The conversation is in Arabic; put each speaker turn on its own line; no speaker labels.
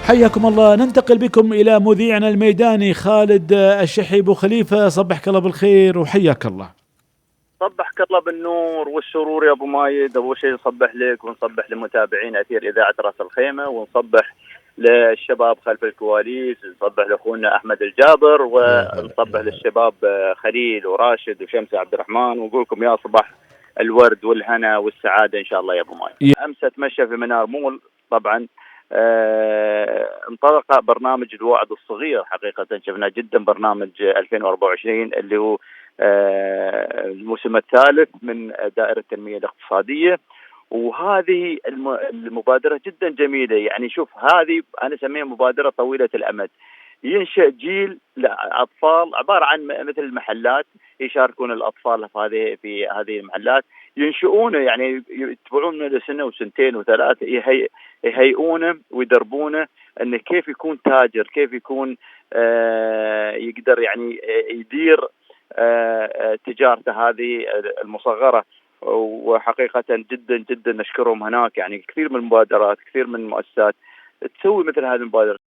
حياكم الله. ننتقل بكم إلى مذيعنا الميداني خالد الشحي. أبو خليفة، صبحك الله بالخير وحياك الله.
صبحك الله بالنور والسرور يا ابو مايد. اول شيء نصبح لك ونصبح لمتابعين اثير اذاعه راس الخيمه، ونصبح للشباب خلف الكواليس، نصبح لاخونا احمد الجابر،
يا هلا
ونصبح
يا هلا.
للشباب خليل وراشد وشمس عبد الرحمن، ونقول لكم يا صباح الورد والهنا والسعاده ان شاء الله يا ابو مايد. امس اتمشى في منار مول طبعا. انطلق برنامج الوعد الصغير، حقيقة شفنا جدا برنامج 2024 اللي هو الموسم الثالث من دائرة التنمية الاقتصادية. وهذه المبادرة جدا جميلة. يعني شوف، هذه أنا أسميها مبادرة طويلة الأمد. ينشأ جيل أطفال عبارة عن مثل المحلات، يشاركون الأطفال في هذه المحلات، ينشؤونه، يعني يتبعون لسنة وسنتين وثلاث، يهيئونه ويدربونه انه كيف يكون تاجر، كيف يكون يقدر يعني يدير تجارته هذه المصغرة. وحقيقة جدا جدا نشكرهم هناك. يعني كثير من المبادرات، كثير من المؤسسات تسوي مثل هذه المبادرات.